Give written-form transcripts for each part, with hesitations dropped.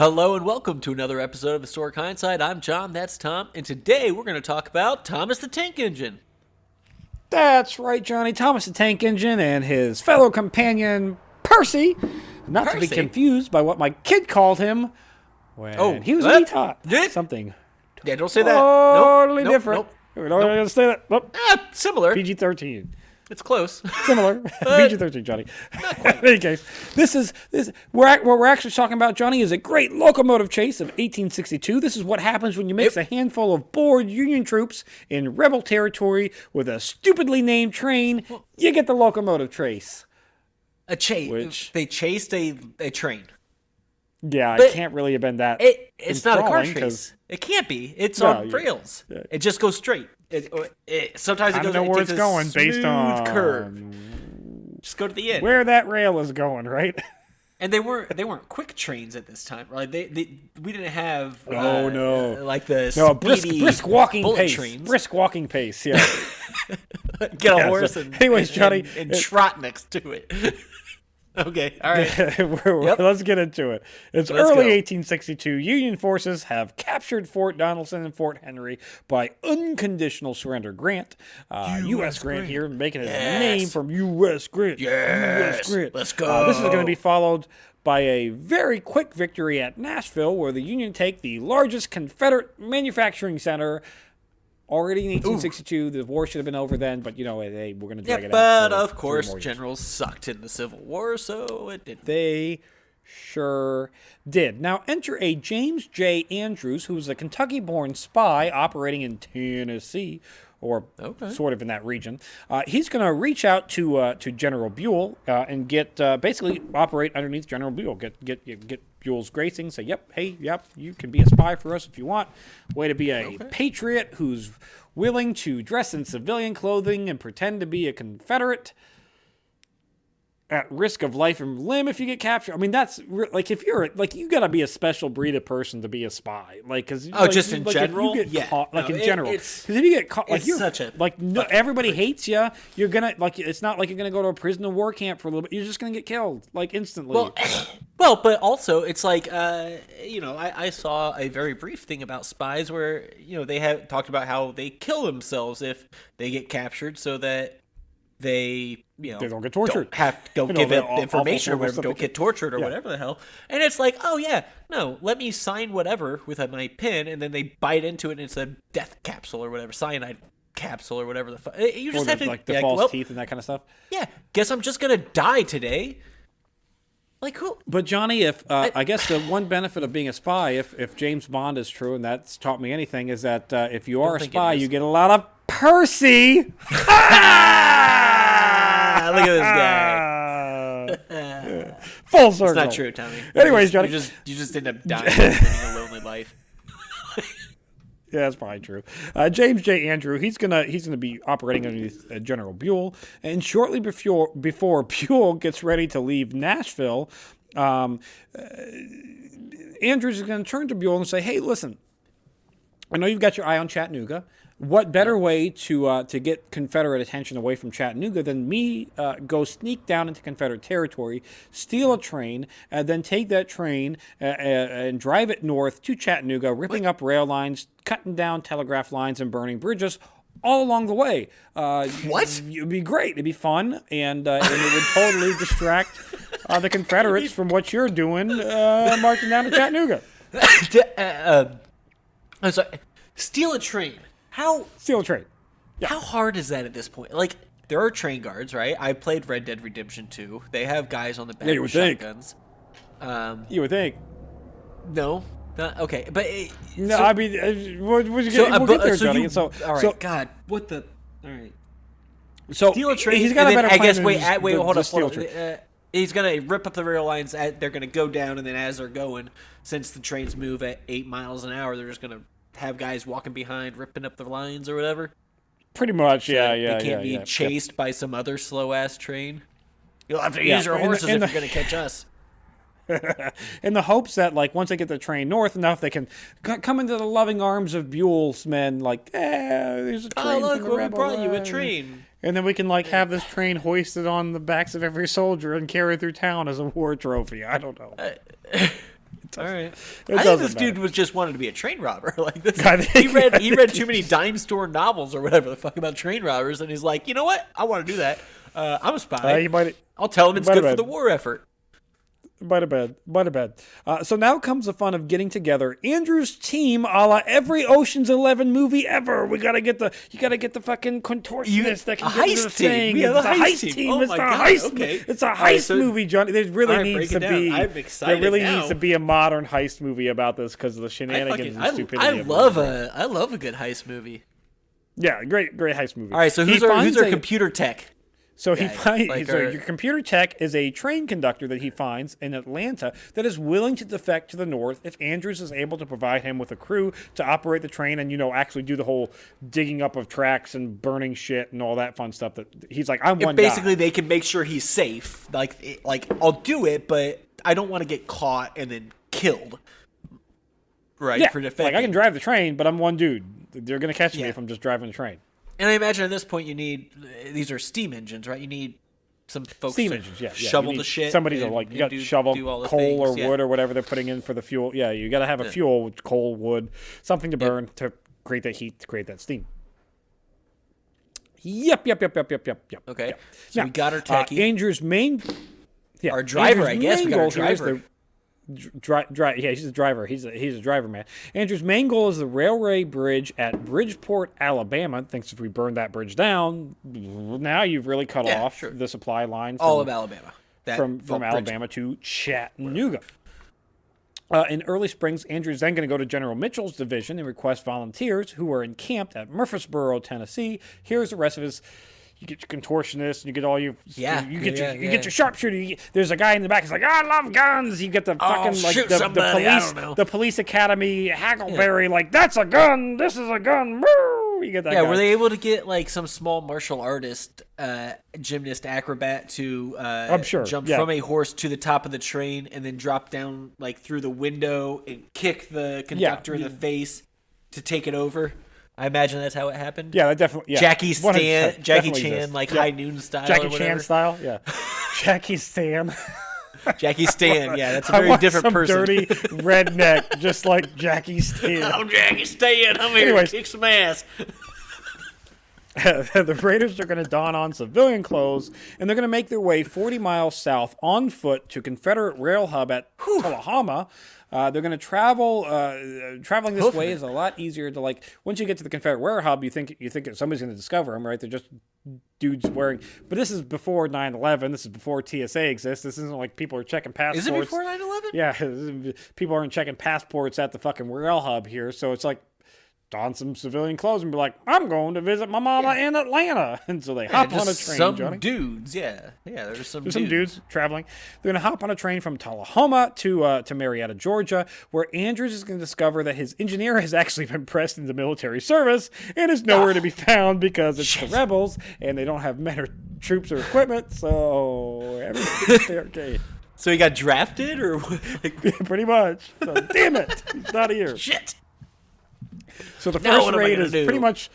Hello and welcome to another episode of Historic Hindsight. I'm John, that's Tom, and today we're going to talk about Thomas the Tank Engine. That's right, Johnny. Thomas the Tank Engine and his fellow companion, Percy. Not to be confused by what my kid called him when he was a wee tot. Something. Yeah, don't say that. Totally different. We're not going to say that. Nope. Similar. PG-13. It's close. Similar. PG-13, Johnny. In any case, what we're actually talking about, Johnny, is a great locomotive chase of 1862. This is what happens when you mix a handful of bored Union troops in rebel territory with a stupidly named train. You get the locomotive chase. A chase. They chased a train. Yeah, it can't really have been that. It's not a car chase. It can't be. It's on rails. It just goes straight. Sometimes it goes. I don't know where it's going based on curve. Just go to the end. Where that rail is going, right? And they weren't quick trains at this time, right? We didn't have like the brisk walking pace. Trains. Brisk walking pace. Yeah. Get a horse anyways, Johnny, and trot next to it. Okay, all right. Let's get into it. It's early 1862. Union forces have captured Fort Donelson and Fort Henry by unconditional surrender. Grant, U.S. Grant here, making his name from U.S. Grant. Yes, U.S. Grant. Let's go. This is going to be followed by a very quick victory at Nashville, where the Union take the largest Confederate manufacturing center. Already in 1862, the war should have been over then, but, we're going to drag it out. But, of course, generals sucked in the Civil War, so it didn't. They sure did. Now, enter a James J. Andrews, who was a Kentucky-born spy operating in Tennessee, or sort of in that region. He's going to reach out to General Buell and basically operate underneath General Buell. Get Buell's gracing. Say, you can be a spy for us if you want. Way to be a patriot who's willing to dress in civilian clothing and pretend to be a Confederate at risk of life and limb if you get captured. I mean, that's like if you're you got to be a special breed of person to be a spy. Because just in general, in general. Because if you get caught, everybody hates you. You're gonna it's not like you're gonna go to a prison or war camp for a little bit. You're just gonna get killed instantly. Well, but also it's like I saw a very brief thing about spies where they have talked about how they kill themselves if they get captured so that they don't get tortured. Don't give information or whatever. Don't get tortured or whatever the hell. And it's like, let me sign whatever with my pen, and then they bite into it, and it's a death capsule or whatever, cyanide capsule or whatever the fuck. You just have to the false teeth and that kind of stuff. Yeah, guess I'm just gonna die today. Like who? But Johnny, if I guess the one benefit of being a spy, if James Bond is true, and that's taught me anything, is that if you are a spy, you get a lot of Percy. Look at this guy. Full circle. It's not true, Tommy. Anyways, Johnny, you just end up dying living a lonely life. Yeah, that's probably true. James J. Andrew, he's gonna be operating underneath General Buell, and shortly before Buell gets ready to leave Nashville, Andrews is going to turn to Buell and say, "Hey, listen, I know you've got your eye on Chattanooga. What better way to get Confederate attention away from Chattanooga than me go sneak down into Confederate territory, steal a train, and then take that train and drive it north to Chattanooga, ripping up rail lines, cutting down telegraph lines, and burning bridges all along the way. What? It would be great. It'd be fun, and it would totally distract the Confederates from what you're doing marching down to Chattanooga. I'm sorry. Steal a train. Steal a train. Yeah. How hard is that at this point? Like, there are train guards, right? I played Red Dead Redemption 2. They have guys on the back with shotguns. You would think. No. Okay. But no, I mean, we'll get there, Johnny. All right. God, what the? All right. So steal a train. He's got a better plan. I guess. Wait. Hold up. He's gonna rip up the rail lines. They're gonna go down, and then as they're going, since the trains move at 8 miles an hour, they're just gonna have guys walking behind, ripping up the lines or whatever. Pretty much, so They can't be chased by some other slow ass train. You'll have to use your horses if you're gonna catch us. In the hopes that, once they get the train north enough, they can come into the loving arms of Buell's men. There's a train. Oh, look, we brought you a train. And then we can have this train hoisted on the backs of every soldier and carry through town as a war trophy. I don't know. All right. I think this dude was just wanted to be a train robber. Like this, he read too many dime store novels or whatever the fuck about train robbers, and he's like, you know what? I want to do that. I'm a spy. I'll tell him it's good for the war effort. Might have been. So now comes the fun of getting together. Andrew's team, a la every Ocean's 11 movie ever. You gotta get the fucking contortionist that can get to the thing. It's a heist team. It's a heist. Okay. It's a heist movie, Johnny. There really needs to be. I'm excited. There really needs to be a modern heist movie about this because of the shenanigans and stupidity. I love a good heist movie. Yeah, great heist movie. All right, so who's our computer tech? So your computer tech is a train conductor that he finds in Atlanta that is willing to defect to the north if Andrews is able to provide him with a crew to operate the train and actually do the whole digging up of tracks and burning shit and all that fun stuff. That he's like, I'm one. Basically, they can make sure he's safe. Like I'll do it, but I don't want to get caught and then killed. Right? Yeah, for defecting. Like I can drive the train, but I'm one dude. They're gonna catch me if I'm just driving the train. And I imagine at this point these are steam engines, right? You need some folks steam to engines, yeah. shovel the shit. Somebody to you got to shovel coal or wood or whatever they're putting in for the fuel. Yeah, you got to have a fuel with coal, wood, something to burn to create that heat, to create that steam. Yep. Okay, yep. So now, we got our techie. Andrew's main... Yeah, our driver, I guess. We got our driver. He's a driver. He's a driver, man. Andrew's main goal is the railway bridge at Bridgeport, Alabama. Thinks if we burn that bridge down, now you've really cut off the supply line. All of Alabama. From Alabama to Chattanooga. In early springs, Andrew's then going to go to General Mitchell's division and request volunteers who are encamped at Murfreesboro, Tennessee. Here's the rest of his... You get your contortionist, and you get all your you get your sharpshooter. There's a guy in the back. He's like, I love guns. You get the fucking the police academy Hackleberry. Like that's a gun. This is a gun. Woo! You get that. Yeah, were they able to get like some small martial artist, gymnast, acrobat to I'm sure. jump from a horse to the top of the train and then drop down like through the window and kick the conductor in the face to take it over? I imagine that's how it happened. Yeah, that definitely. Yeah, Jackie Chan, like High Noon style. Jackie Chan style. Yeah, Jackie Stan. Jackie Stan. Yeah, that's a very different person. Dirty redneck, just like Jackie Stan. I'm Jackie Stan. I'm here to kick some ass. The Raiders are going to don on civilian clothes, and they're going to make their way 40 miles south on foot to Confederate rail hub at Tullahoma. They're going to travel. Traveling this way is a lot easier to like. Once you get to the Confederate rail hub, you think somebody's going to discover them, right? They're just dudes wearing. But this is before 9/11. This is before TSA exists. This isn't like people are checking passports. Is it before 9/11? Yeah, people aren't checking passports at the fucking rail hub here. So it's like, don some civilian clothes and be like, I'm going to visit my mama in Atlanta. And so they hop on a train, some Johnny. Dudes, there's some dudes traveling. They're going to hop on a train from Tullahoma to Marietta, Georgia, where Andrews is going to discover that his engineer has actually been pressed into military service and is nowhere to be found because it's the rebels and they don't have men or troops or equipment. So everything's fair game. So he got drafted or pretty much. So, damn it. He's not here. Shit. So the first raid is pretty much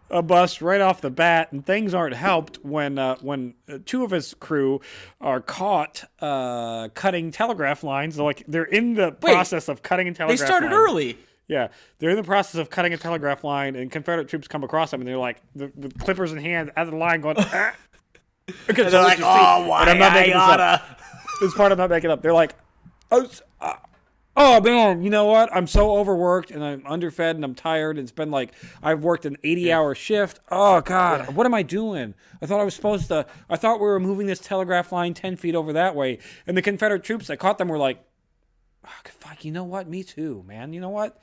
a bust right off the bat, and things aren't helped when two of his crew are caught cutting telegraph lines. They're in the process of cutting a telegraph line. They started early. Yeah, they're in the process of cutting a telegraph line, and Confederate troops come across them, and they're like, with clippers in hand, out of the line going, ah. Because they're like, oh, why I'm not making this up. This part I'm not making up. They're like, oh, man, you know what? I'm so overworked and I'm underfed and I'm tired. It's been like I've worked an 80-hour shift. Oh, God, what am I doing? I thought we were moving this telegraph line 10 feet over that way. And the Confederate troops that caught them were like, oh, fuck, you know what? Me too, man. You know what?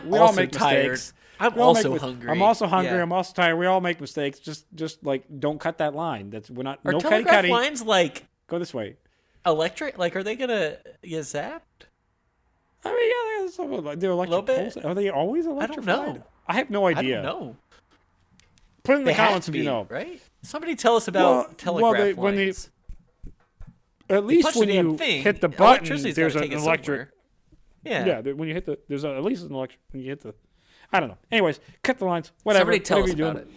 We all make mistakes. I'm also hungry. I'm also hungry. Yeah. I'm also tired. We all make mistakes. Just like, don't cut that line. We're not. Are no telegraph lines like go this way? Electric? Like, are they gonna get zapped? I mean, yeah, they're electric poles. Are they always electrified? I don't know. I have no idea. I don't know. Put in the comments if you know. Right? Somebody tell us about telegraph lines. At least when you hit the button, there's an electric. Yeah. When you hit there's at least an electric. When you hit the, I don't know. Anyways, cut the lines. Whatever. Somebody tell us about it.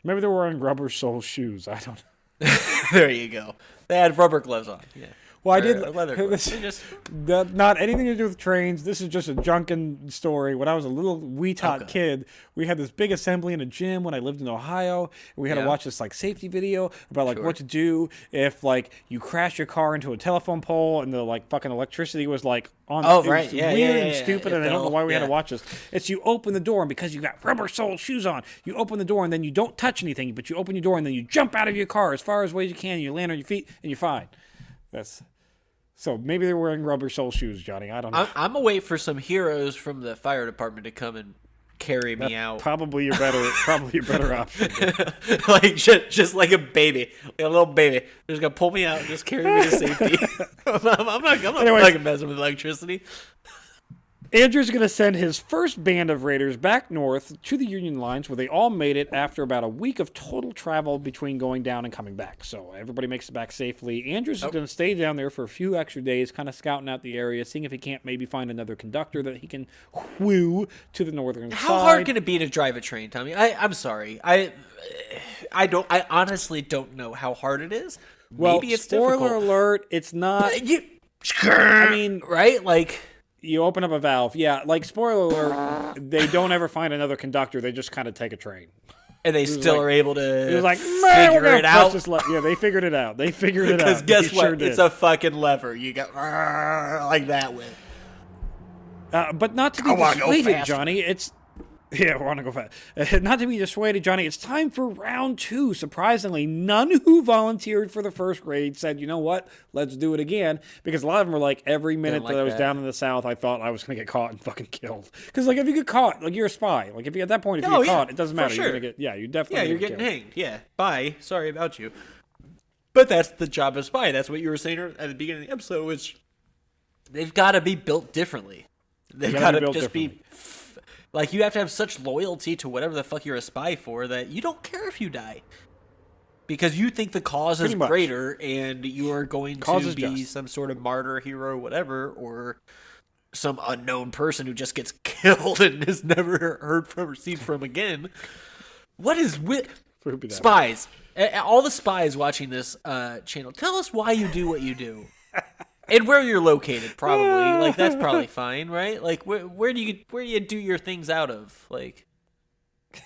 Maybe they're wearing rubber sole shoes. I don't know. There you go. They had rubber gloves on. Yeah. Well, I did. Leather clips. Not anything to do with trains. This is just a drunken story. When I was a little wee tot kid, we had this big assembly in a gym when I lived in Ohio. And we had to watch this like safety video about like what to do if like you crash your car into a telephone pole and the like fucking electricity was like on. Oh, right. Yeah, weird yeah, and stupid, and I don't know why we had to watch this. It's you open the door, and because you got rubber-soled shoes on, you open the door, and then you don't touch anything, but you open your door, and then you jump out of your car as far away as you can, and you land on your feet, and you're fine. So maybe they're wearing rubber-soled shoes, Johnny. I don't know. I'm gonna wait for some heroes from the fire department to come and carry me out. Probably your better option. Like just like a baby, like a little baby. They're just gonna pull me out and just carry me to safety. I'm not fucking messing with electricity. Andrew's going to send his first band of raiders back north to the Union lines, where they all made it after about a week of total travel between going down and coming back. So everybody makes it back safely. Andrews is going to stay down there for a few extra days, kind of scouting out the area, seeing if he can't maybe find another conductor that he can whoo to the northern side. How hard can it be to drive a train, Tommy? I'm sorry. I honestly don't know how hard it is. Maybe it's spoiler difficult. alert, it's not. I mean, right? Like, you open up a valve. Yeah, like, spoiler alert, they don't ever find another conductor. They just kind of take a train. And they still are able to figure it out. Yeah, they figured it out. Because guess what? It's a fucking lever. You go like that with. But not to be dissuaded, Johnny. Yeah, we want to go fast. Not to be dissuaded, Johnny, it's time for round 2. Surprisingly, none who volunteered for the first raid said, you know what, let's do it again. Because a lot of them were like, every minute that I was down in the South, I thought I was going to get caught and fucking killed. Because, like, if you get caught, like, you're a spy. Like, if you at that point, if you get caught, it doesn't matter. Sure. You're going to get, you definitely you're getting hanged. Yeah, bye. Sorry about you. But that's the job of spy. That's what you were saying at the beginning of the episode, which they've got to be built differently. They've got to just be... Like, you have to have such loyalty to whatever the fuck you're a spy for that you don't care if you die. Because you think the cause is greater and you are going to be some sort of martyr, hero, whatever, or some unknown person who just gets killed and is never heard from or seen from again. What is with spies? All the spies watching this channel, tell us why you do what you do. And where you're located, probably. Like, that's probably fine, right? Like, where do you do your things out of? Like,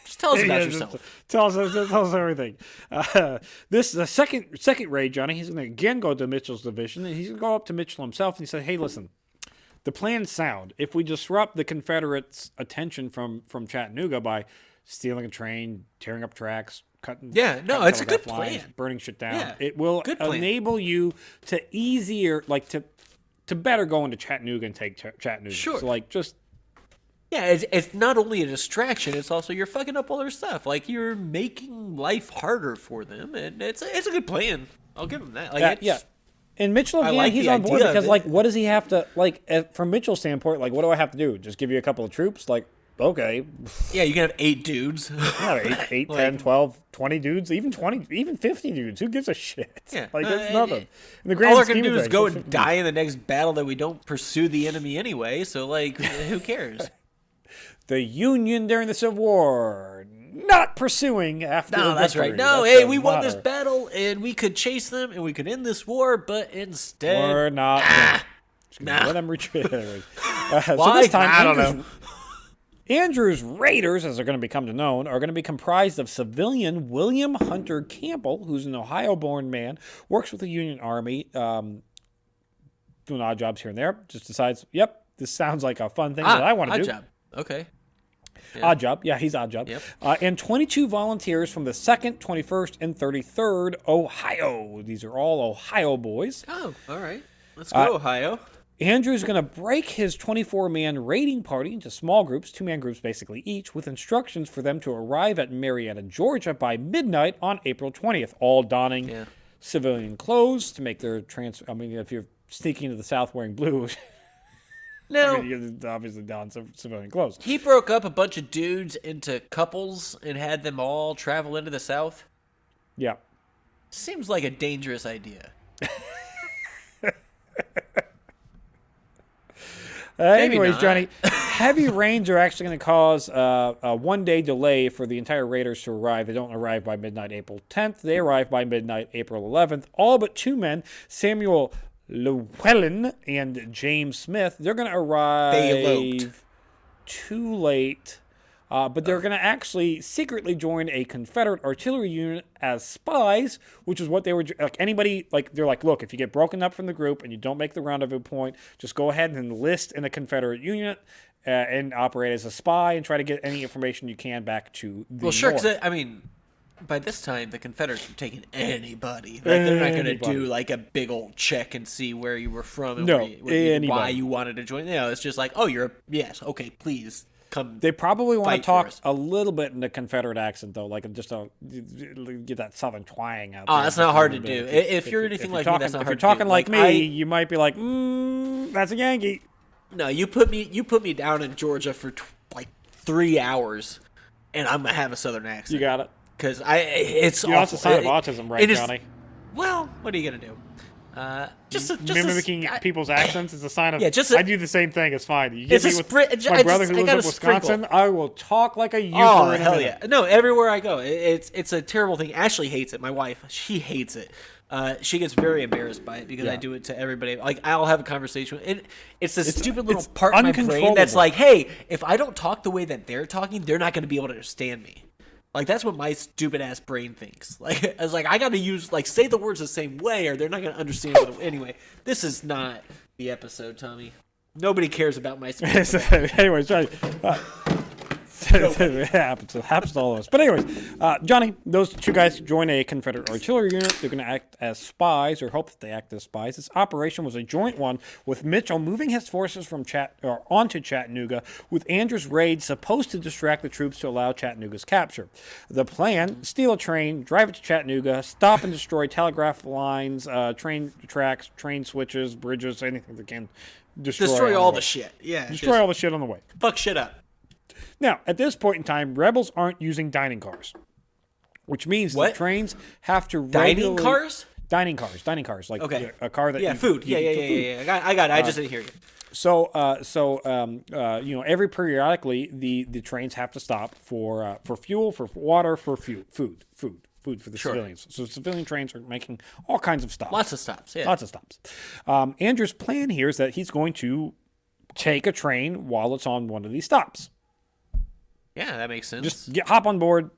just tell us about yourself. Tell us everything. The second raid, Johnny, he's going to again go to Mitchell's division, and he's going to go up to Mitchell himself, and he said, hey, listen, the plan's sound. If we disrupt the Confederates' attention from Chattanooga by stealing a train, tearing up tracks, it's a good plan. Burning shit down. It will enable you to to better go into Chattanooga and take Chattanooga. Sure. So, like, just... Yeah, it's not only a distraction, it's also you're fucking up all their stuff. Like, you're making life harder for them, and it's a good plan. I'll give him that. Like, And Mitchell, again, he's on board because, like, what does he have to... Like, from Mitchell's standpoint, like, what do I have to do? Just give you a couple of troops? Like... Okay. Yeah, you can have 8 dudes. 8, 10, 12, 20 dudes, even 20, even 50 dudes. Who gives a shit? Yeah. Like, that's nothing. All they're going to do is go and die in the next battle that we don't pursue the enemy anyway, so, like, who cares? The Union during the Civil War, not pursuing after the that's victory. right. No, hey, we won this battle, and we could chase them, and we could end this war, but instead... We're not. Let them retreat. Why? So this time, I don't know. Andrew's raiders, as they're going to become known, are going to be comprised of civilian William Hunter Campbell, who's an Ohio-born man, works with the Union Army, doing odd jobs here and there, just decides, yep, this sounds like a fun thing that I want to do. Odd job. Okay. Yeah. Odd job. Yeah, he's odd job. Yep. And 22 volunteers from the 2nd, 21st, and 33rd Ohio. These are all Ohio boys. Oh, all right. Let's go, Ohio. Andrew's going to break his 24-man raiding party into small groups, 2-man groups basically each, with instructions for them to arrive at Marietta, Georgia by midnight on April 20th, all donning civilian clothes to make their transfer. I mean, if you're sneaking into the South wearing blue, no, you're obviously don civilian clothes. He broke up a bunch of dudes into couples and had them all travel into the South. Yeah. Seems like a dangerous idea. Anyways, Johnny, heavy rains are actually going to cause a 1-day delay for the entire raiders to arrive. They don't arrive by midnight April 10th. They arrive by midnight April 11th. All but 2 men, Samuel Llewellyn and James Smith, they're going to arrive too late. But they're going to actually secretly join a Confederate artillery unit as spies, which is what they were like. Anybody they're like, look, if you get broken up from the group and you don't make the rendezvous point, just go ahead and enlist in a Confederate unit and operate as a spy and try to get any information you can back to the sure, North. because I mean, by this time the Confederates were taking anybody. Like, they're not going to do like a big old check and see where you were from and why you wanted to join. It's just like, oh, yes, okay, please. They probably want to talk a little bit in the Confederate accent, though, like just to get that southern twang out there. Oh, that's not hard to do. If you're anything like me, that's not hard to do. If you're talking like me, you might be like, that's a Yankee. No, you put me down in Georgia for 3 hours, and I'm gonna have a southern accent. You got it. Because it's awful. That's a sign of autism, right, Johnny? Well, what are you gonna do? Mimicking people's accents is a sign of. I do the same thing. It's fine. You get me with my brother who lives in Wisconsin. I will talk like a user. Oh, hell yeah! No, everywhere I go, it's a terrible thing. Ashley hates it. My wife, she hates it. She gets very embarrassed by it because I do it to everybody. Like, I'll have a conversation, and it's this stupid little part of my brain that's like, hey, if I don't talk the way that they're talking, they're not going to be able to understand me. Like, that's what my stupid ass brain thinks. Like, I was like, I got to use, say the words the same way, or they're not going to understand. Anyway, this is not the episode, Tommy. Nobody cares about my. Anyways, Johnny. It happens to all of us. But anyways, Johnny, those two guys join a Confederate artillery unit. They're going to act as spies, or hope that they act as spies. This operation was a joint one, with Mitchell moving his forces from onto Chattanooga, with Andrews' raid supposed to distract the troops to allow Chattanooga's capture. The plan: steal a train, drive it to Chattanooga, stop and destroy telegraph lines, train tracks, train switches, bridges, anything that can destroy all the shit. Yeah, destroy all the shit on the way. Fuck shit up. Now, at this point in time, rebels aren't using dining cars, which means the trains have to dining cars, like a car that food. Food. I got it. I just didn't hear you. So, every periodically the trains have to stop for fuel, for water, for food for the civilians. So civilian trains are making all kinds of stops. Lots of stops. Yeah. Lots of stops. Andrew's plan here is that he's going to take a train while it's on one of these stops. Yeah, that makes sense. Just hop on board,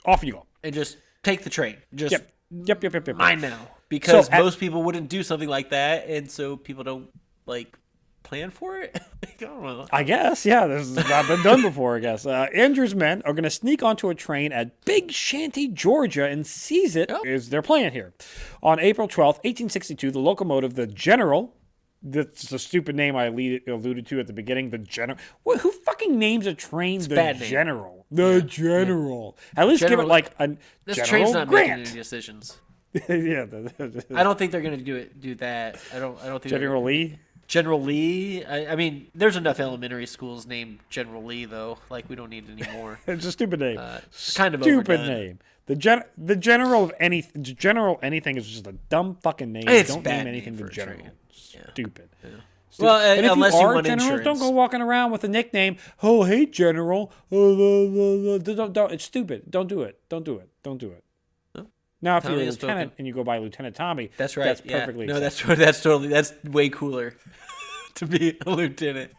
off you go. And just take the train. Just Yep. Mine now. Because most people wouldn't do something like that, and so people don't, plan for it? I don't know. I guess, yeah. This has not been done before, I guess. Andrew's men are going to sneak onto a train at Big Shanty, Georgia, and seize it is their plan here. On April 12th, 1862, the locomotive, the General... That's a stupid name I alluded to at the beginning. The General. Who fucking names a train the General? The General. At least give it a this General train's not Grant. making any decisions. Yeah. I don't think they're going to do that. I don't think General Lee. General Lee. I mean, there's enough elementary schools named General Lee, though. We don't need any more. It's a stupid name. Kind of stupid overdone. name. The General of General anything is just a dumb fucking name. It's don't bad name anything the General. Stupid. Yeah. Stupid. Well, and if unless you are want generals, insurance. don't go walking around with a nickname. Oh, hey, General. Don't. It's stupid. Don't do it. No. Now, if you're a lieutenant and you go by Lieutenant Tommy, that's right. That's perfectly. No, that's way cooler to be a lieutenant.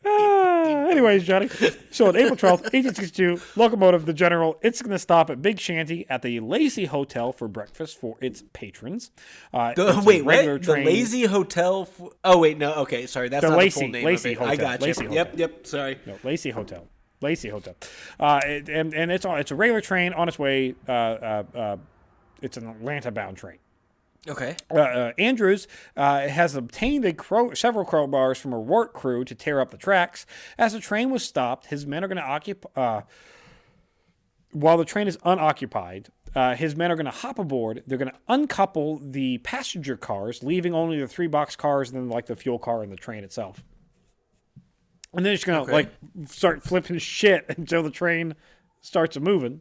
Anyways, Johnny. So on April 12th, 1862, Locomotive, the General, it's going to stop at Big Shanty at the Lacey Hotel for breakfast for its patrons. Wait, what? The Lazy Hotel? Oh, wait, no. Okay, sorry. That's not the full name of it. I got you. Yep, sorry. No, Lacey Hotel. And it's a regular train on its way. It's an Atlanta-bound train. Okay. Andrews has obtained several crowbars from a work crew to tear up the tracks. As the train was stopped, his men are going to occupy. While the train is unoccupied, his men are going to hop aboard. They're going to uncouple the passenger cars, leaving only the 3 box cars and then the fuel car and the train itself. And then it's going to start flipping shit until the train starts moving.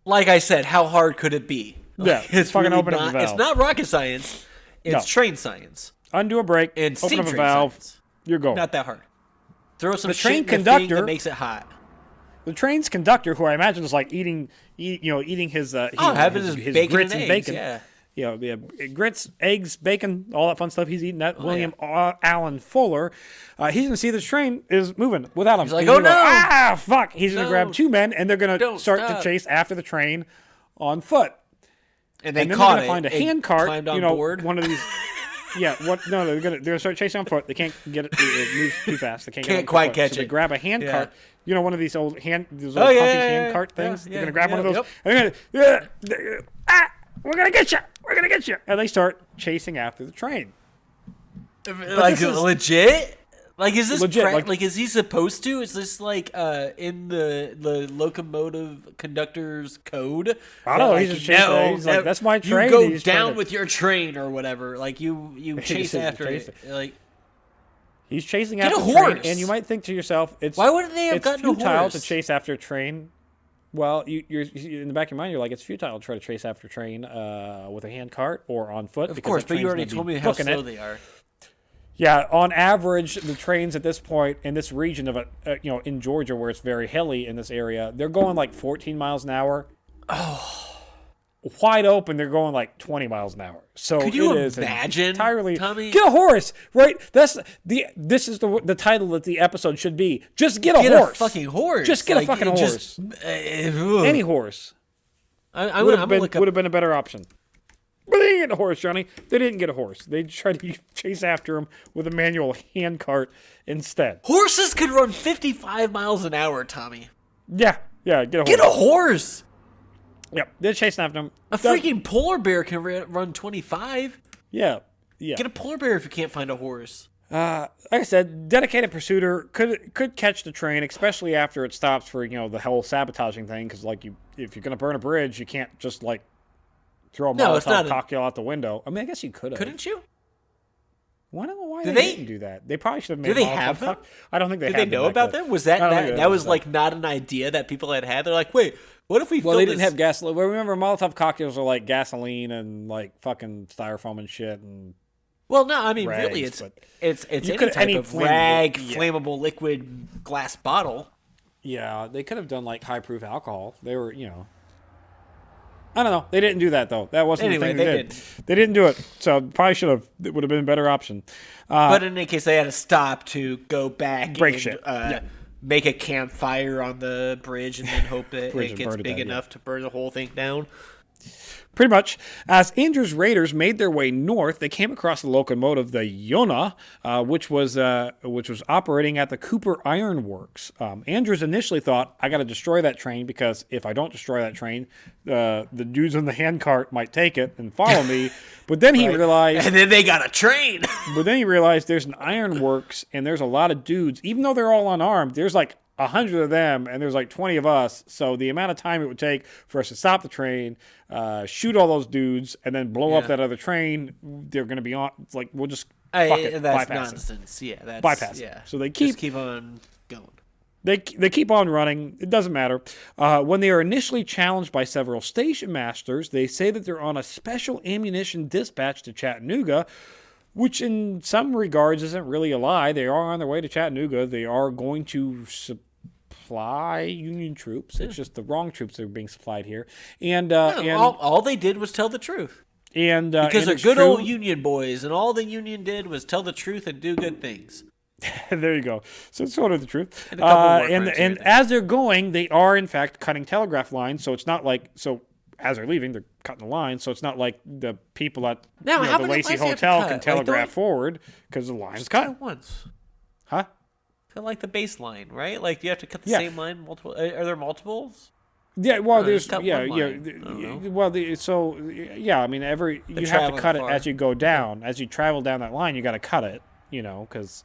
Like I said, how hard could it be? Yeah, it's fucking really open up a valve. It's not rocket science. It's train science. Undo a brake, and open up a valve. Science. You're going. Not that hard. Throw some the train shit in conductor the thing that makes it hot. the train's conductor, who I imagine is like eating his having his bacon grits and and eggs, bacon. Grits, eggs, bacon, all that fun stuff. He's eating that. William Allen Fuller. He's gonna see this train is moving without him. He's like, oh no! Fuck! He's gonna grab two men, and they're gonna start to chase after the train on foot. And then they're caught gonna find a hand cart. Board. One of these. Yeah, No, they're gonna start chasing on foot. They can't get it. It moves too fast. They can't quite catch it. They it. grab a hand cart. One of these old hand cart things. They're gonna grab one of those. And they're gonna, we're gonna get you. We're gonna get you. And they start chasing after the train. Like legit. Like, is this legit? like, is he supposed to? Is this like in the locomotive conductor's code? I don't know. He's just chasing. He's like, that's my train. You go down with your train or whatever. Like you chase after it. Like he's chasing after a horse. Train, and you might think to yourself, why wouldn't they have gotten a horse? It's futile to chase after a train. Well, you're in the back of your mind. You're like, it's futile to try to chase after a train with a hand cart or on foot. Of course, but you already told me how slow they are. Yeah, on average, the trains at this point in this region of in Georgia, where it's very hilly in this area, they're going like 14 miles an hour. Oh, wide open, they're going like 20 miles an hour. So could you it imagine? Is entirely Tommy? Get a horse, right? This is the title that the episode should be. Just get a horse. Get a fucking horse. Just get a fucking horse. Any horse. Would have been a better option. But they didn't get a horse, Johnny. They didn't get a horse. They tried to chase after him with a manual hand cart instead. Horses could run 55 miles an hour, Tommy. Yeah, get a horse. Get a horse! Yep, they're chasing after him. A freaking polar bear can run 25. Yeah. Get a polar bear if you can't find a horse. Like I said, dedicated pursuiter could catch the train, especially after it stops for the whole sabotaging thing. Because if you're gonna burn a bridge, you can't just throw a Molotov cocktail out the window. I mean, I guess you could have. Couldn't you? I don't know why they didn't do that. They probably should have made. Did they have them? I don't think they. Did they know about them? Was that was not an idea that people had? They're like, wait, what if we? Well, they didn't have gasoline. Well, remember, Molotov cocktails are like gasoline and fucking styrofoam and shit and. Well, no, I mean, rags, really, it's any type of rag, flammable liquid glass bottle. Yeah, they could have done high proof alcohol. They were, I don't know. They didn't do that though. That wasn't the thing they did. They didn't do it, so probably should have. It would have been a better option. But in any case, they had to stop to go back, break shit, make a campfire on the bridge, and then hope that it gets big enough to burn the whole thing down. Pretty much. As Andrews' raiders made their way north, they came across the locomotive, the Jonny, which was operating at the Cooper Iron Works. Andrews initially thought, I got to destroy that train because if I don't destroy that train, the dudes on the handcart might take it and follow me. But then he realized... And then they got a train! But then he realized there's an iron works and there's a lot of dudes. Even though they're all unarmed, there's 100 of them, and there's 20 of us. So the amount of time it would take for us to stop the train, shoot all those dudes, and then blow up that other train, they're going to be on. It's we'll just fuck it, that's bypass nonsense. It. Yeah, that's bypass it. So they keep on going. They keep on running. It doesn't matter. When they are initially challenged by several station masters, they say that they're on a special ammunition dispatch to Chattanooga, which in some regards isn't really a lie. They are on their way to Chattanooga. They are going to supply Union troops. It's just the wrong troops that are being supplied here. And all they did was tell the truth. And because they're good old Union boys, and all the Union did was tell the truth and do good things. There you go. So it's sort of the truth. And as they're going, they are in fact cutting telegraph lines. So it's not as they're leaving, they're cutting the line, so it's not like the people at the Lacey Hotel can telegraph forward because the line's cut once. Huh? Kind of like the baseline, right? You have to cut the same line multiple. Are there multiples? Yeah. Well, there's Well, I mean, you have to cut it as you go down. As you travel down that line, you got to cut it. Because.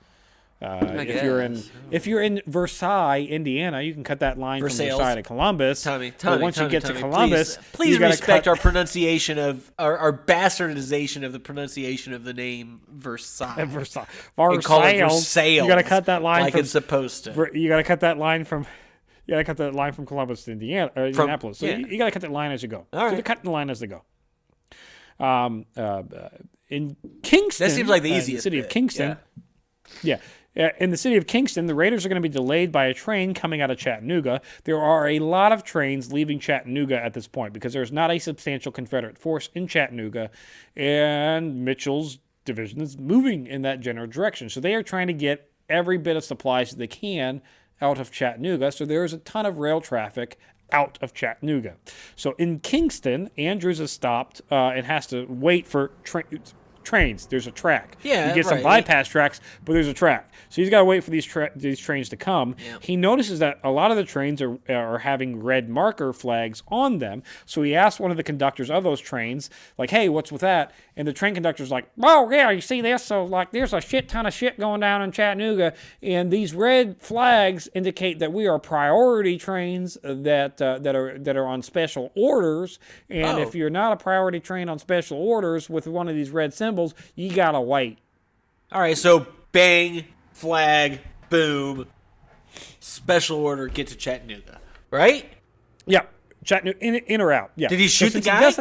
If you're in Versailles, Indiana, you can cut that line from Versailles to Columbus. Tommy, once you get to Columbus, please respect our pronunciation of our bastardization of the pronunciation of the name Versailles. Versailles. You got to cut that line it's supposed to. You got to cut that line from. You got to cut that line from Columbus to Indianapolis. So you got to cut that line as you go. All right. They're cutting the line as they go. In Kingston, that seems like the easiest city of Kingston. Yeah. In the city of Kingston, the Raiders are going to be delayed by a train coming out of Chattanooga. There are a lot of trains leaving Chattanooga at this point because there's not a substantial Confederate force in Chattanooga, and Mitchell's division is moving in that general direction. So they are trying to get every bit of supplies that they can out of Chattanooga. So there is a ton of rail traffic out of Chattanooga. So in Kingston, Andrews is stopped and has to wait for trains. There's a track. Yeah, you get some bypass tracks, but there's a track. So he's got to wait for these trains to come. Yep. He notices that a lot of the trains are having red marker flags on them. So he asks one of the conductors of those trains, like, hey, what's with that? And the train conductor's like, oh, yeah, you see this? So, like, there's a shit ton of shit going down in Chattanooga, and these red flags indicate that we are priority trains that are on special orders, and if you're not a priority train on special orders with one of these red symbols, you gotta wait. All right, so bang, flag, boom, special order, get to Chattanooga, right? Yeah, Chattanooga, in or out. Yeah. Did he shoot the guy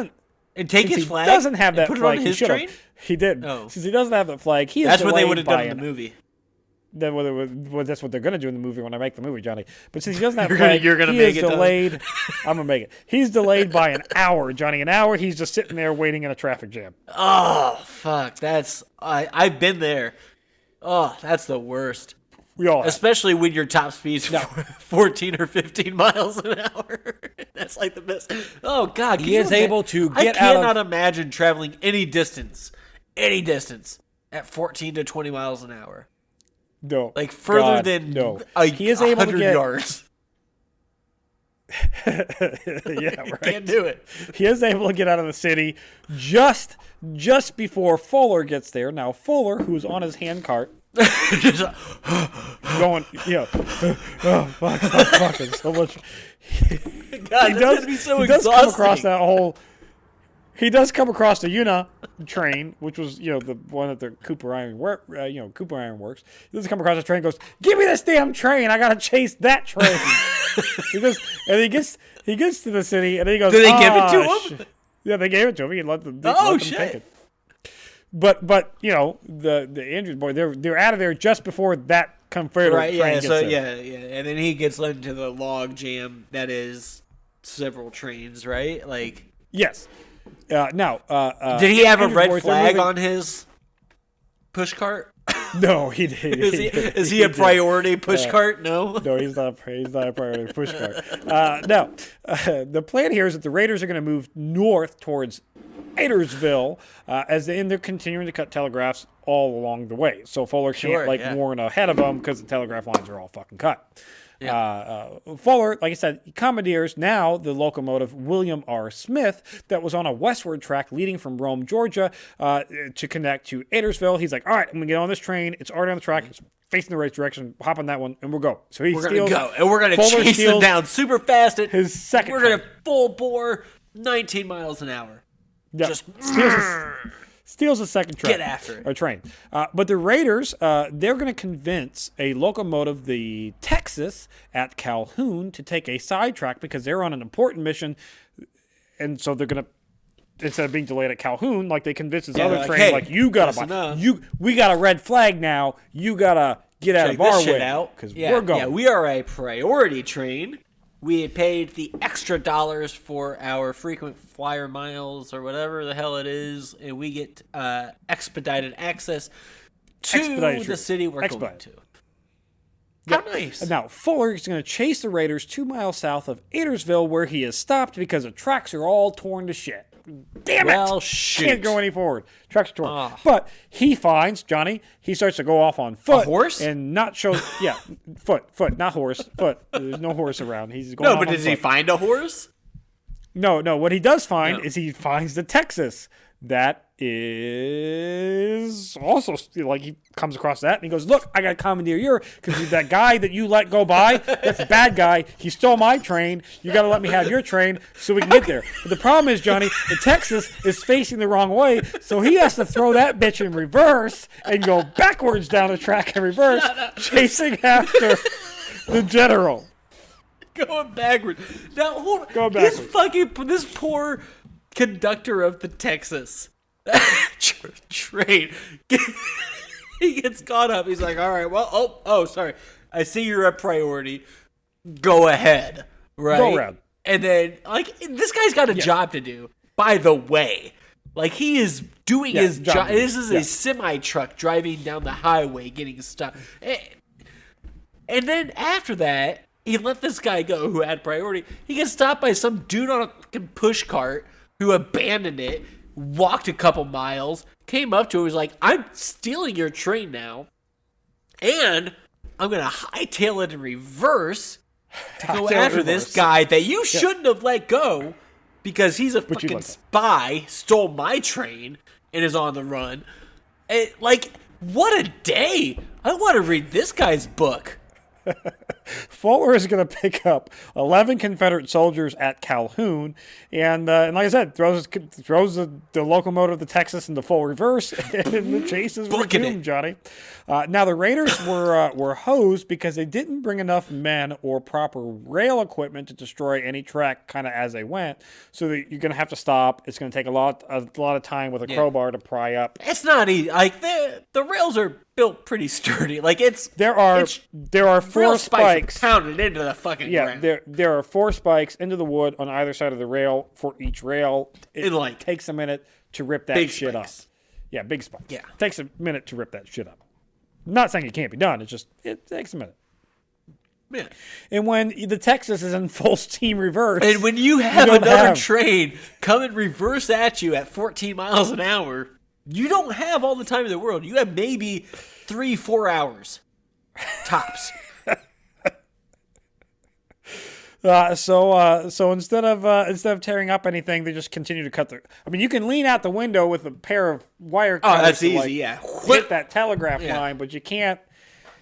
and take his flag? He doesn't have that put flag. It on his train? He did. Oh. Since he doesn't have that flag, he is That's what they would delayed have done in the movie. That's what they're going to do in the movie when I make the movie, Johnny. But since he doesn't have he is delayed. I'm going to make it. He's delayed by an hour, Johnny. An hour, he's just sitting there waiting in a traffic jam. Oh, fuck. I've been there. Oh, that's the worst. We all have. Especially when your top speed's 14 or 15 miles an hour. That's like the best. Oh, God. He is able to get out of... I cannot imagine traveling any distance at 14 to 20 miles an hour. No. Like further than he is able to 100 get... yards. Yeah, right. Can't do it. He is able to get out of the city just before Fuller gets there. Now, Fuller, who's on his handcart, going, fuck, it's so much. God, that's going to be so exhausting. He does come across the Una train, which was, the one at the Cooper Iron Works. He does come across the train and goes, give me this damn train. I got to chase that train. he gets to the city and he goes, did they give it to him? Yeah, they gave it to him. He let them take it. But the Andrews boy, they're out of there just before that Confederate train gets there. And then he gets led into the log jam that is several trains, right? Like, yes. Did he have a red flag on his push cart? No, he did. Is he a priority push cart? No, he's not a priority push cart. The plan here is that the Raiders are going to move north towards Adairsville as they're continuing to cut telegraphs all along the way. So Fuller can't warn ahead of them because the telegraph lines are all fucking cut. Yeah. Fuller, like I said, he commandeers now the locomotive William R. Smith that was on a westward track leading from Rome, Georgia, to connect to Adairsville. He's like, all right, I'm going to get on this train. It's already on the track. It's facing the right direction. We'll hop on that one, and we'll go. So we're going to go, and we're going to chase them down super fast. His second We're going to full bore 19 miles an hour. Yep. Just steals a second train. Get after it. Or train. But the Raiders, they're going to convince a locomotive, the Texas, at Calhoun to take a sidetrack because they're on an important mission. And so they're going to, instead of being delayed at Calhoun, like they convince this other train, hey, like, you got to we got a red flag now. You got to get out of our way. Because we're going. Yeah, we are a priority train. We paid the extra dollars for our frequent flyer miles or whatever the hell it is, and we get expedited access to the city we're going to. How nice. And now, Fuller is going to chase the Raiders 2 miles south of Adairsville, where he is stopped because the tracks are all torn to shit. Damn it! Well, shoot. Can't go any forward. Tracks are torn. But he finds, Johnny, he starts to go off on foot. A horse? And not show, foot, not horse, foot. There's no horse around. He's going off on foot. No, but does he find a horse? No. What he does find is he finds the Texas. That is also, like, he comes across that and he goes, look, I got to commandeer your, because that guy that you let go by, that's a bad guy. He stole my train. You got to let me have your train so we can get there. But the problem is, Johnny, the Texas is facing the wrong way, so he has to throw that bitch in reverse and go backwards down the track in reverse, chasing after the general. Going backwards. Now, hold on. Going backwards. This poor conductor of the Texas train He gets caught up. He's like, all right, well, oh, sorry. I see you're a priority. Go ahead. Right? Go around. And then, like, this guy's got a job to do, by the way. Like, he is doing his job. This is a semi-truck driving down the highway getting stuck. And then after that, he let this guy go who had priority. He gets stopped by some dude on a fucking push cart who abandoned it, walked a couple miles, came up to him, was like, I'm stealing your train now, and I'm going to hightail it in reverse to go after this guy that you shouldn't have let go because he's a fucking spy, stole my train, and is on the run. Like, what a day. I want to read this guy's book. Fuller is going to pick up 11 Confederate soldiers at Calhoun, and like I said, throws the locomotive, the Texas, into full reverse, and the chase is resumed, Johnny. Now the Raiders were hosed because they didn't bring enough men or proper rail equipment to destroy any track kind of as they went. So you're going to have to stop. It's going to take a lot of time with a crowbar to pry up. It's not easy. Like the rails are built pretty sturdy. Like there are 4 spikes pounded into the fucking ground. There are 4 spikes into the wood on either side of the rail for each rail. It takes a minute to rip that shit up. Yeah, big spikes. Yeah, it takes a minute to rip that shit up. I'm not saying it can't be done. It takes a minute. Yeah. And when the Texas is in full steam reverse, and when you have another train coming reverse at you at 14 miles an hour, you don't have all the time in the world. You have maybe 3-4 hours tops. So instead of tearing up anything, they just continue to cut I mean, you can lean out the window with a pair of wire cutters. Oh, that's easy. Hit that telegraph line, but you can't.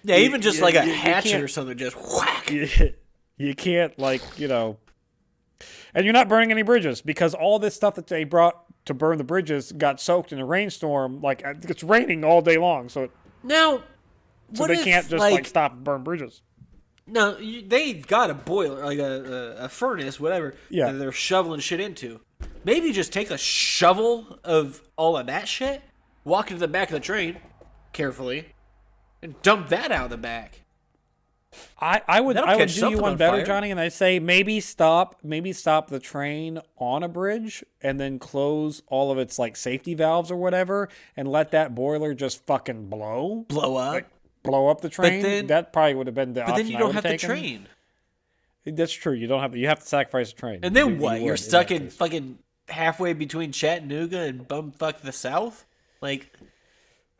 Yeah, even just like a hatchet or something, just whack. You can't, and you're not burning any bridges because all this stuff that they brought to burn the bridges got soaked in a rainstorm. Like, it's raining all day long, so they can't just stop and burn bridges. No, they've got a boiler, like a furnace, whatever, that they're shoveling shit into. Maybe just take a shovel of all of that shit, walk into the back of the train, carefully, and dump that out of the back. I would do you one better, Johnny, and I say maybe stop the train on a bridge and then close all of its safety valves or whatever and let that boiler just fucking blow up. Blow up the train. That probably would have been the option. But then you don't have the train. That's true. You have to sacrifice the train. And then what? You're stuck in fucking halfway between Chattanooga and bumfuck the South? Like,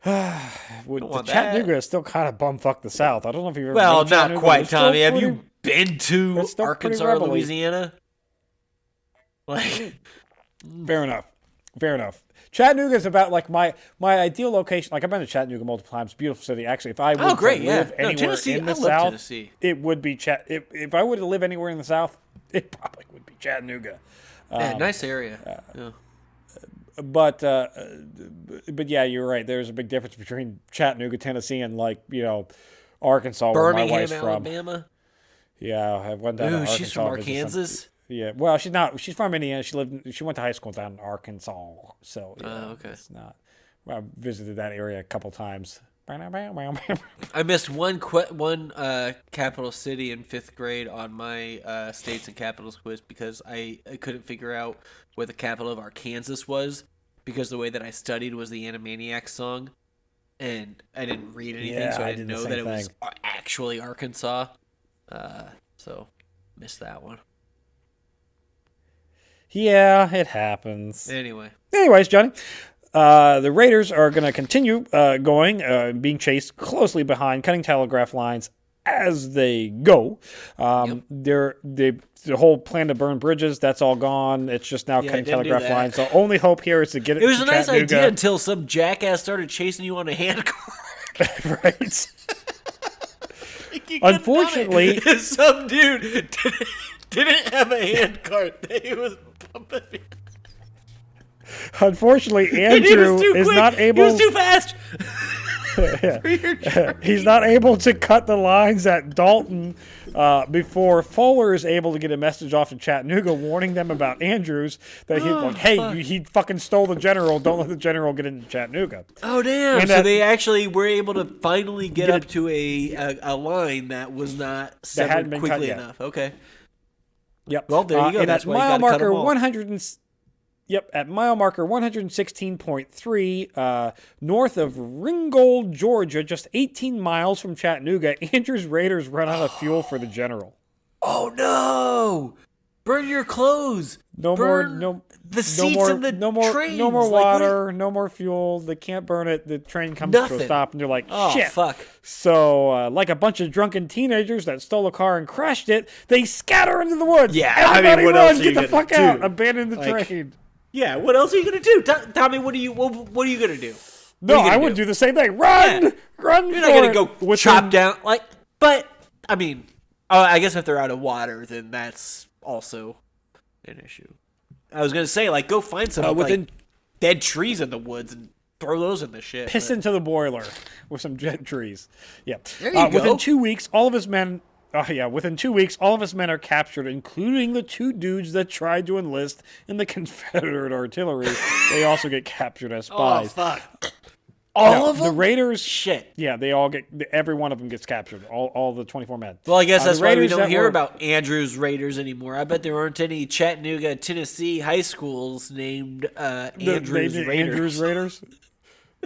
Chattanooga is still kind of bumfuck the South. I don't know if you've ever been to Chattanooga. Not quite, Tommy. Have you been to Arkansas or Louisiana? Fair enough. Chattanooga is about my ideal location. Like, I've been to Chattanooga multiple times. Beautiful city. Actually, if I would live anywhere in the South, Tennessee. It would be If I were to live anywhere in the South, it probably would be Chattanooga. Nice area. But yeah, you're right. There's a big difference between Chattanooga, Tennessee, and Arkansas, Birmingham, where my wife's Alabama. From. Yeah, I went down to Arkansas. She's from Arkansas. Yeah, well, she's not. She's from Indiana. She went to high school down in Arkansas. So okay, it's not. Well, I visited that area a couple times. I missed one capital city in 5th grade on my states and capitals quiz because I couldn't figure out where the capital of Arkansas was because the way that I studied was the Animaniacs song, and I didn't read anything, so I didn't know that it was actually Arkansas. So missed that one. Yeah, it happens. Anyways, Johnny. The Raiders are going to continue being chased closely behind, cutting telegraph lines as they go. The whole plan to burn bridges, that's all gone. It's just now cutting telegraph lines. The only hope here is to get it to Chattanooga. It was a nice idea until some jackass started chasing you on a handcar. Right. Unfortunately, some dude didn't have a handcart. He was bumping me. Unfortunately, Andrew is not able. He was too fast. He's not able to cut the lines at Dalton before Fuller is able to get a message off to Chattanooga warning them about Andrews that he fucking stole the general. Don't let the general get into Chattanooga. Oh, damn. And so they actually were able to finally get up to a line that was not severed quickly enough. Okay. Yep. Well, there you go. And that's at why mile you got to cut marker them off. 100. Yep, at mile marker 116.3, north of Ringgold, Georgia, just 18 miles from Chattanooga, Andrews Raiders run out of fuel for the general. Oh no! Burn your clothes. The seats in the trains. No more water. No more fuel. They can't burn it. The train comes to a stop, and they're like, "Shit!" Fuck. So, like a bunch of drunken teenagers that stole a car and crashed it, they scatter into the woods. Yeah, everybody what run! else are you Get the fuck gonna out! do? Abandon the train. Yeah, what else are you gonna do, Tommy? What are you gonna do? No, I would do the same thing. Run! Run! You're not gonna go chop down but I mean, I guess if they're out of water, then that's also an issue. I was gonna say, go find some dead trees in the woods and throw those in the shit. Piss into the boiler with some dead trees. Yeah. There you go. Within 2 weeks, all of his men. Within 2 weeks, all of his men are captured, including the two dudes that tried to enlist in the Confederate artillery. They also get captured as spies. Oh, fuck. All of them? The Raiders... Shit. Yeah, they all get... Every one of them gets captured. All the 24 men. Well, I guess that's why we don't hear about Andrews Raiders anymore. I bet there aren't any Chattanooga, Tennessee high schools named Andrews Raiders. Andrews Raiders?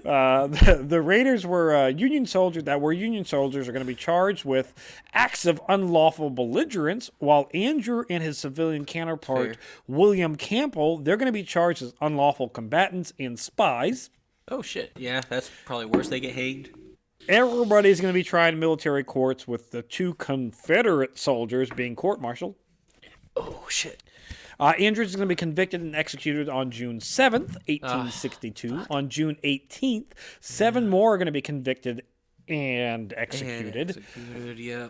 The Raiders were Union soldiers are going to be charged with acts of unlawful belligerence, while Andrew and his civilian counterpart, William Campbell, they're going to be charged as unlawful combatants and spies. Oh, shit. Yeah, that's probably worse. They get hanged. Everybody's going to be tried in military courts, with the two Confederate soldiers being court-martialed. Oh, shit. Andrews is going to be convicted and executed on June 7th, 1862. On June 18th, 7 more are going to be convicted and executed. Yeah.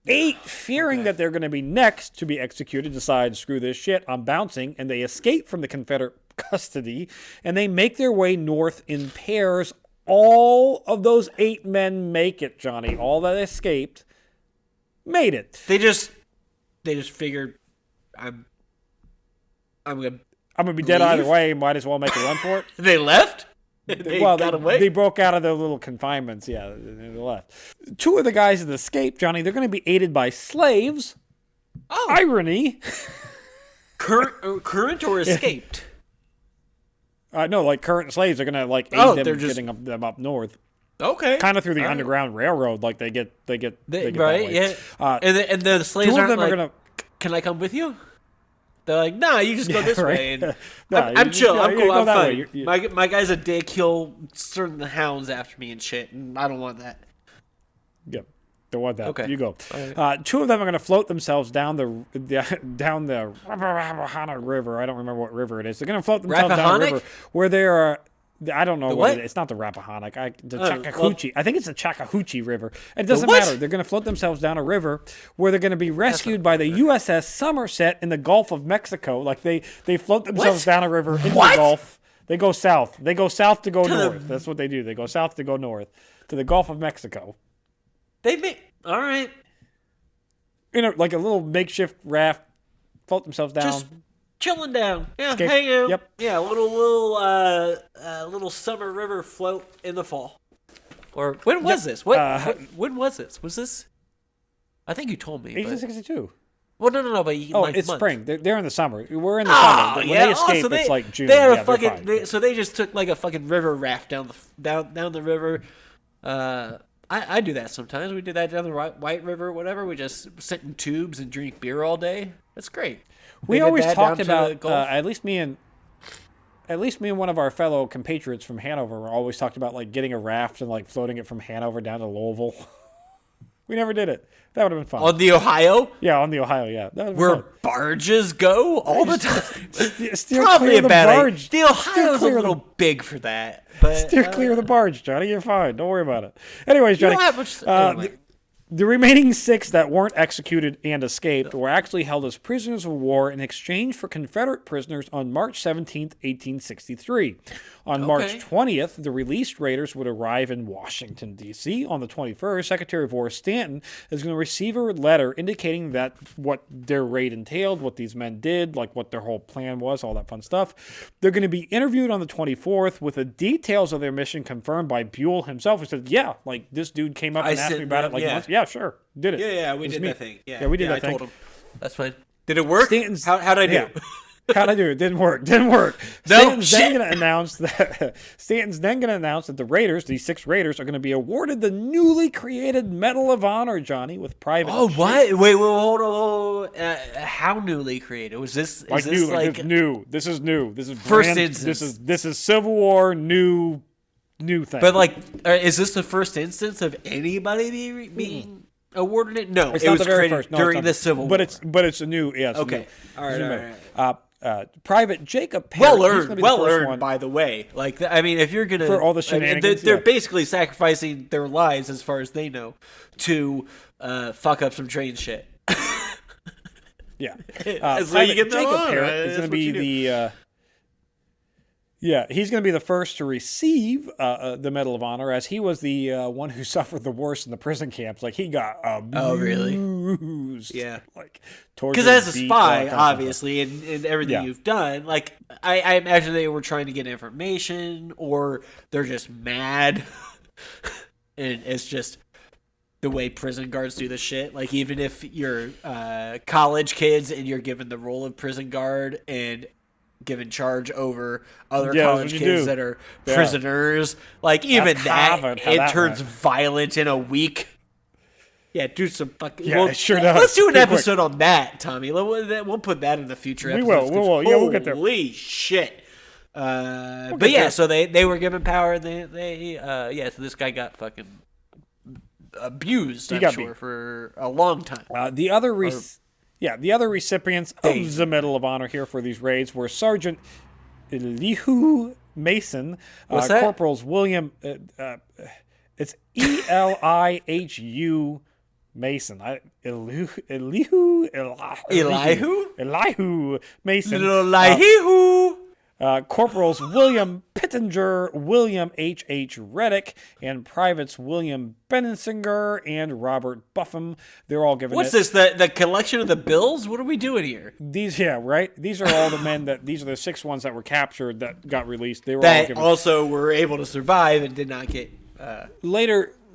8, fearing that they're going to be next to be executed, decide, screw this shit, I'm bouncing, and they escape from the Confederate custody, and they make their way north in pairs. All of those 8 men make it, Johnny. All that escaped made it. They just figured, I'm gonna be dead either way. Might as well make a run for it. They left? They got away? They broke out of their little confinements. Yeah, they left. 2 of the guys that escaped, Johnny, they're going to be aided by slaves. Oh. Irony. Current or escaped? No, current slaves are going to aid them getting them up north. Okay. Kind of through the Underground Railroad. They get right, that way. Yeah. And the slaves 2 of them are going to... Can I come with you? They're like, nah, you just go this way. And I'm chill. I'm cool. I'm fine. My guy's a dick. He'll start the hounds after me and shit, and I don't want that. Yep. Don't want that. Okay. You go. Right. 2 of them are going to float themselves down the Rappahannock River. I don't remember what river it is. They're going to float themselves down the river where there are... I don't know what it is. It's not the Rappahannock. The Chattahoochee. I think it's the Chattahoochee River. It doesn't matter. They're going to float themselves down a river where they're going to be rescued by the USS Somerset in the Gulf of Mexico. They float themselves down a river into the Gulf. They go south. They go south to go north. That's what they do. They go south to go north to the Gulf of Mexico. All right. Like a little makeshift raft. Float themselves down. Just chilling down. Yeah, hang out. Yep. Yeah, little summer river float in the fall. Or when was this? When was this? Was this? I think you told me. 1862. Well, no. But it's spring. They're in the summer. We're in the summer. When they escape, it's like June. They had so they just took a fucking river raft down the river. I do that sometimes. We do that down the White River, whatever. We just sit in tubes and drink beer all day. That's great. We always talked about at least me and one of our fellow compatriots from Hanover always talked about getting a raft and floating it from Hanover down to Louisville. We never did it. That would have been fun. On the Ohio? Yeah, on the Ohio, yeah. Where barges go all the time. Probably a bad idea. The Ohio's a little big for that. But, steer clear of the barge, Johnny. You're fine. Don't worry about it. Anyways, Johnny. The remaining 6 that weren't executed and escaped were actually held as prisoners of war in exchange for Confederate prisoners on March 17th, 1863. On March 20th, the released raiders would arrive in Washington, D.C. On the 21st, Secretary of War Stanton is going to receive a letter indicating that what their raid entailed, what these men did, like what their whole plan was, all that fun stuff. They're going to be interviewed on the 24th with the details of their mission confirmed by Buell himself, who said, yeah, like this dude came up and asked me about it. Like, yeah, sure, did it. Yeah, we did that thing. Yeah, we did that I thing. told him. That's fine. Did it work? How'd I do? Yeah. How'd I do? It didn't work. No, Stanton's then going to announce that the Raiders, these 6 Raiders, are going to be awarded the newly created Medal of Honor, Johnny, with private. Oh, what? Wait, hold on. How newly created? Was this? Like is this new, like new? This is new. This is first instance. This is Civil War new thing. But like, is this the first instance of anybody being awarded it? No, it's it not was the very created first. No, during the Civil War. But it's a new. Yeah. Okay. New. All right. Private Jacob Parrott, well earned, by the way. Like, I mean, if you're gonna for all the shenanigans, they're basically sacrificing their lives, as far as they know, to fuck up some train shit. Yeah. So you get Jacob Parrott is going to be the. He's going to be the first to receive the Medal of Honor, as he was the one who suffered the worst in the prison camps. Like, he got abused. Oh, really? Yeah. Like, because as a spy, obviously, and everything you've done, like, I imagine they were trying to get information, or they're just mad. And it's just the way prison guards do the shit. Like, even if you're college kids and you're given the role of prison guard and given charge over other college kids that are prisoners, like, even it turns violent in a week. Yeah, do some fucking. Yeah, it sure does. Let's do an episode on that, Tommy. We'll put that in the future episodes. We will. Yeah, we'll get there. Holy shit. But yeah, so they were given power. So this guy got fucking abused, I'm sure, for a long time. The other recipients of the Medal of Honor here for these raids were Sergeant Elihu Mason, Corporals William. It's Elihu Mason. Elihu Mason. Elihu. Corporals William Pittenger, William H. Reddick, and Privates William Bensinger and Robert Buffum. They're all given. What's this? The collection of the bills? What are we doing here? These are all the men these are the 6 ones that were captured that got released. They were that all given. Also were able to survive and did not get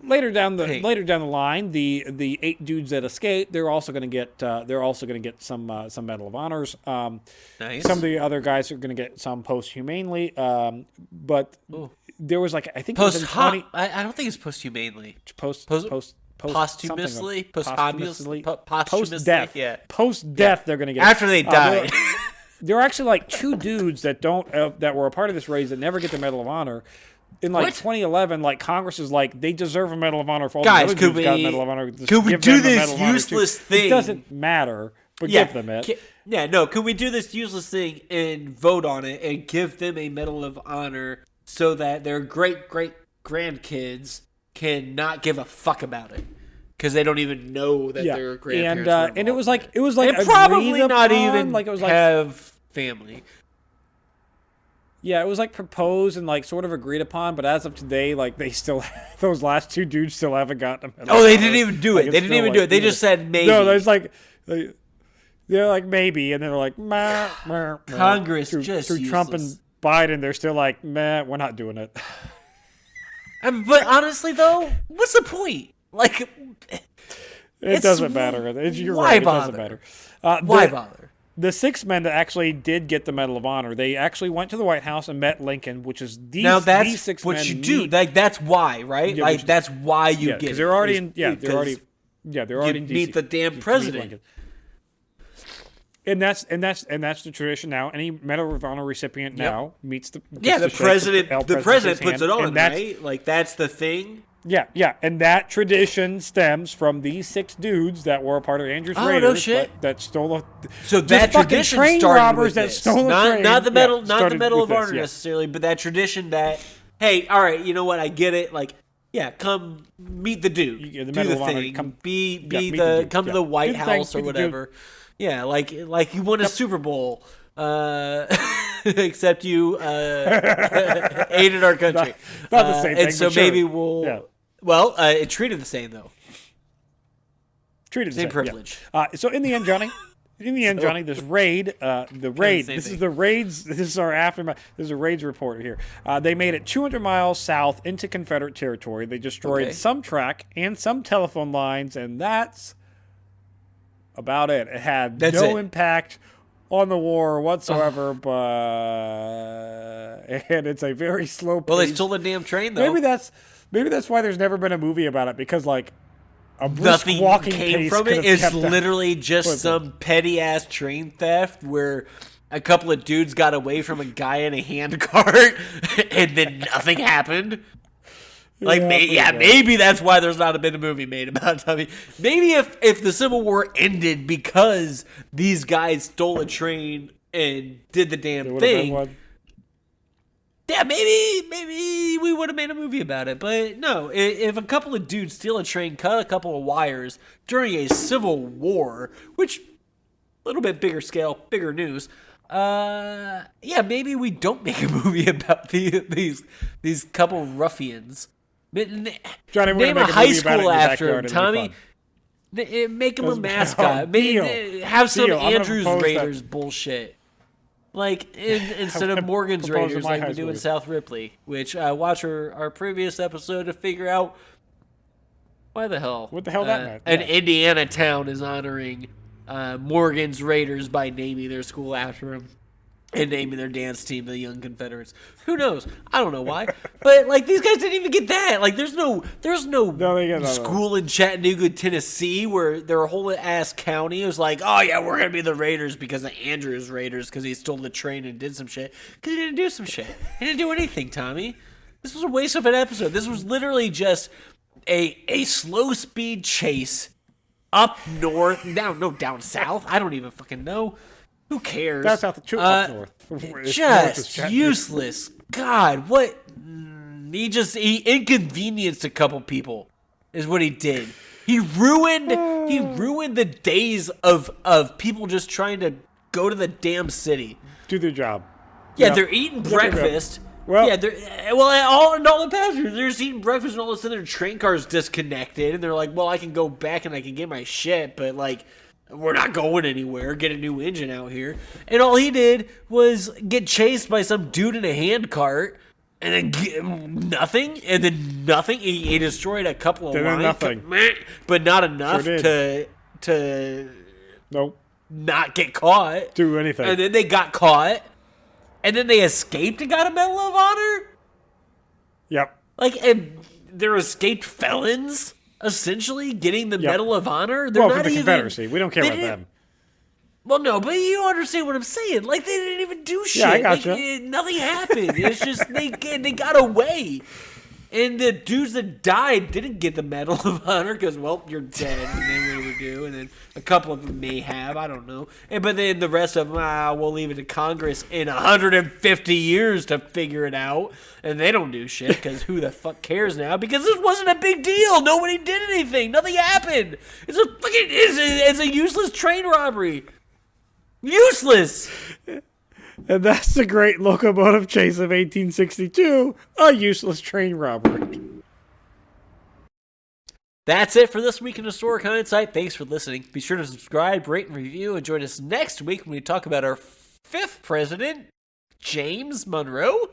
later down the line, the 8 dudes that escaped, they're also going to get some Medal of Honors. Nice. Some of the other guys are going to get some posthumanely. But there was like, I think I don't think it's posthumanely. Posthumously, post-death. Yeah. Post-death, they're going to get after they die. There are actually like 2 dudes that that were a part of this raid that never get the Medal of Honor. In 2011, like, Congress is like, they deserve a Medal of Honor for all the other dudes got a Medal of Honor. Could we do this useless thing? It doesn't matter, but give them it. Can we do this useless thing and vote on it and give them a Medal of Honor so that their great-great-grandkids can not give a fuck about it? Because they don't even know that their grandparents were involved. And it was like and probably not even like it was like have family. Yeah, it was like proposed and like sort of agreed upon, but as of today, like they still, those last 2 dudes still haven't gotten them. Oh, they didn't even do it. They didn't even do it. They just said maybe. No, there's like, they're like maybe, and they're like, meh. Congress just through useless. Trump and Biden, they're still like, meh, we're not doing it. But honestly, though, what's the point? Like, it doesn't matter. You're why right. bother? It doesn't matter. Why bother? The 6 men that actually did get the Medal of Honor, they actually went to the White House and met Lincoln, which is these 6 men. Now that's what you do. Like, that's why, right? Yeah, like, that's why you get it. Because they're already in. Yeah, they're already in DC. Meet the damn president. And that's the tradition now. Any Medal of Honor recipient now meets the president. The president puts it on, right? Like, that's the thing. Yeah, and that tradition stems from these 6 dudes that were a part of Andrew's Raiders. No shit. That stole a. So that tradition train started robbers with that this. Stole a train. Not the medal, not the Medal of this, Honor necessarily, but that tradition that, hey, all right, you know what? I get it. Like, yeah, come meet the dude. The do Medal the of Honor, thing. come Come to the White House or whatever. Yeah, like you won a Super Bowl. except you aided our country. Not the same thing. And so maybe we'll. Yeah. Well, it treated the same though. Treated the same privilege. Yeah. So in the end, Johnny. This raid, this is the raids, this is our aftermath, this is a raids report here. They made it 200 miles south into Confederate territory. They destroyed some track and some telephone lines, and that's about it. It had no impact on the war whatsoever, and it's a very slow pace. Well, they stole the damn train, though. Maybe that's why there's never been a movie about it, because, like, nothing came from it. It's literally just some petty ass train theft where a couple of dudes got away from a guy in a handcart and then nothing happened. Like, maybe that's why there's not been a movie made about it. Maybe if the Civil War ended because these guys stole a train and did the damn thing. Yeah, maybe we would have made a movie about it. But no, if a couple of dudes steal a train, cut a couple of wires during a civil war, which a little bit bigger scale, bigger news. Maybe we don't make a movie about these couple ruffians. Johnny, name a high school after him, Tommy. Make him a mascot. Have some Andrews Raiders bullshit. Like, instead of Morgan's Raiders, like we do in South Ripley, which watch our previous episode to figure out what the hell that meant. An Indiana town is honoring Morgan's Raiders by naming their school after him and naming their dance team the Young Confederates. Who knows? I don't know why. But, like, these guys didn't even get that. Like, there's no school in Chattanooga, Tennessee, where their whole ass county was like, oh, yeah, we're going to be the Raiders because of Andrews Raiders because he stole the train and did some shit. Because he didn't do some shit. He didn't do anything, Tommy. This was a waste of an episode. This was literally just a slow speed chase up north. Down south. I don't even fucking know. Who cares? That's out up north. Just useless. God, what? He inconvenienced a couple people, is what he did. He ruined the days of people just trying to go to the damn city. Do their job. Yeah, they're eating breakfast. Well, all the passengers, they're just eating breakfast, and all of a sudden their train car's disconnected, and they're like, well, I can go back and I can get my shit, but, like, we're not going anywhere, get a new engine out here. And all he did was get chased by some dude in a handcart, and then nothing, and then nothing. He destroyed a couple of lines, nothing. But not enough to not get caught. Do anything. And then they got caught, and then they escaped and got a Medal of Honor? Yep. Like, and they're escaped felons? Essentially getting the Medal of Honor. They're not for the even, Confederacy. We don't care about them. Well, no, but you understand what I'm saying. Like, they didn't even do shit. Yeah, I gotcha. Nothing happened. It's just they got away. And the dudes that died didn't get the Medal of Honor because, well, you're dead. And then what do we do? And then a couple of them may have. I don't know. But then the rest of them, we'll leave it to Congress in 150 years to figure it out. And they don't do shit because who the fuck cares now? Because this wasn't a big deal. Nobody did anything. Nothing happened. It's a useless train robbery. Useless. And that's the great locomotive chase of 1862, a useless train robbery. That's it for this week in Historic Hindsight. Thanks for listening. Be sure to subscribe, rate, and review, and join us next week when we talk about our 5th president, James Monroe.